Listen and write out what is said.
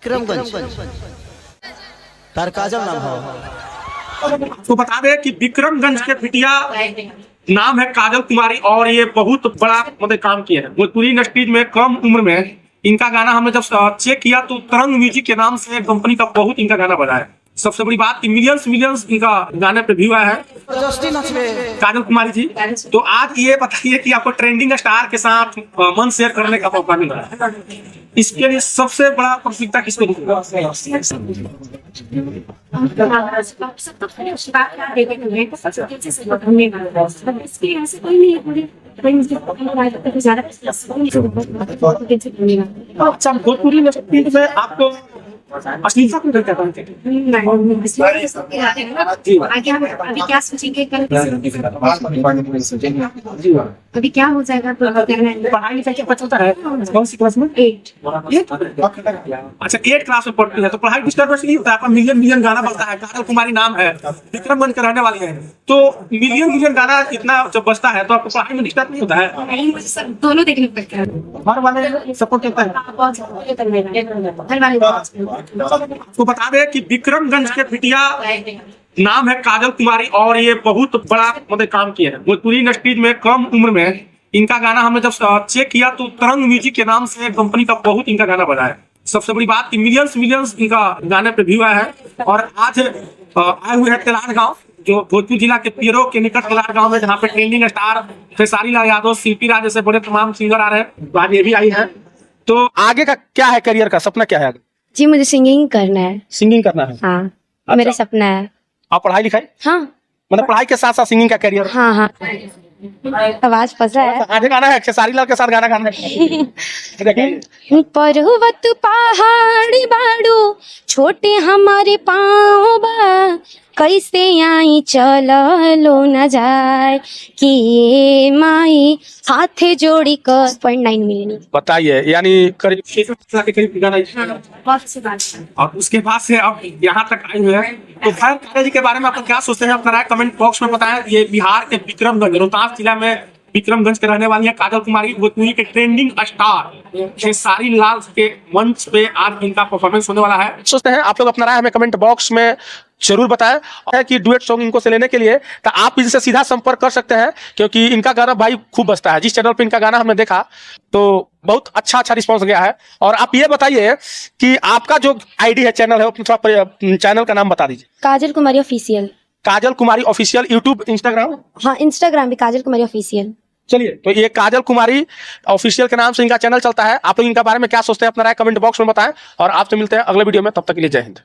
विक्रमगंज तार काजल नाम है। तो बता दें कि विक्रमगंज के बिटिया नाम है काजल कुमारी और ये बहुत बड़ा मतलब काम किए हैं भोजपुरी इंडस्ट्रीज में कम उम्र में। इनका गाना हमने जब चेक किया तो तरंग म्यूजिक के नाम से कंपनी का बहुत इनका गाना बजा है। सबसे बड़ी बात कि मिलियंस इनका गाने पे व्यू आया है काजल कुमारी जी। तो आज ये बताइए कि आपको ट्रेंडिंग स्टार के साथ मन शेयर करने का मौका मिल रहा है, इसके लिए सबसे बड़ा प्राथमिकता किसको अच्छा भोजपुरी इंडस्ट्री में आपको अश्लीलता क्यों करते अभी क्या सोचेंगे कल अभी क्या हो जाएगा? तो पढ़ाई लिखाई क्या चलता है? कौन सी क्लास में? 8। अच्छा 8 क्लास में पढ़ती है तो पढ़ाई डिस्टर्बेंस नहीं होता है। आपका मिलियन गाना बजता है, काजल कुमारी नाम है, विक्रमगंज के रहने वाली है, तो मिलियन गाना इतना जब बजता है तो आपको पढ़ाई में डिस्टर्ब नहीं होता है? नहीं, मुझे सब दोनों देखने पड़ते हैं। घर वाले सपोर्ट करता है? घर वाले तो बता दें कि विक्रमगंज के बिटिया नाम है काजल कुमारी और ये बहुत बड़ा मतलब काम किए हैं भोजपुरी इंडस्ट्रीज में कम उम्र में। इनका गाना हमने जब चेक किया तो तरंग म्यूजिक के नाम से कंपनी का बहुत इनका गाना बजा है। सबसे बड़ी बात कि मिलियंस इनका गाने पे व्यू आया है। और आज आए हुए हैं तेलार गाँव, जो भोजपुर जिला के पीरो के निकट तेलार गाँव में, जहाँ पे trending star Khesari Lal Yadav, CP राज जैसे बड़े तमाम सिंगर आ रहे हैं। आज ये भी आई है। तो आगे का क्या है, करियर का सपना क्या है? जी मुझे सिंगिंग करना है। सिंगिंग करना है? हाँ अच्छा। मेरा सपना है। आप पढ़ाई लिखाई? हाँ मतलब पढ़ाई के साथ साथ सिंगिंग का करियर? हाँ हाँ आवाज फंसा है। आगे गाना है खेसारी लाल के साथ गाना गाना है। पर्वत पहाड़ी बाड़ू छोटे हमारे पाँव बा, कैसे आई चलो न जाए कि माई हाथे जोड़ी कर 0.9 मिलियन। बताइए, यानी करीब 6 साल के करीब गाना है। और उसके बाद से अब यहाँ तक आए हुए हैं। तो भाई काजल जी के बारे में आप क्या सोचते हैं अपना राय कमेंट बॉक्स में बताएं। ये बिहार के विक्रमगंज रोहतास जिला में विक्रमगंज के रहने वाली है काजल कुमारी। भोजपुरी के ट्रेंडिंग स्टार खेसारी लाल के मंच पे आज इनका परफॉर्मेंस होने वाला है। सोचते हैं आप लोग अपना राय हमें कमेंट बॉक्स में जरूर बताएं। और कि डुएट सॉन्ग इनको से लेने के लिए तो आप इनसे सीधा संपर्क कर सकते हैं, क्योंकि इनका गाना भाई खूब बजता है। जिस चैनल पे इनका गाना हमने देखा तो बहुत अच्छा रिस्पांस गया है। और आप ये बताइए कि आपका जो आईडी है, चैनल है, थोड़ा चैनल का नाम बता दीजिए। Kajal Kumari official. Kajal Kumari official, YouTube, Instagram? हाँ इंस्टाग्राम भी काजल कुमारी ऑफिशियल। चलिए, तो ये काजल कुमारी ऑफिशियल के नाम से इनका चैनल चलता है। आप लोग इनका बारे में क्या सोचते हैं अपना राय कमेंट बॉक्स में बताएं। और आपसे मिलते हैं अगले वीडियो में, तब तक के लिए जय हिंद।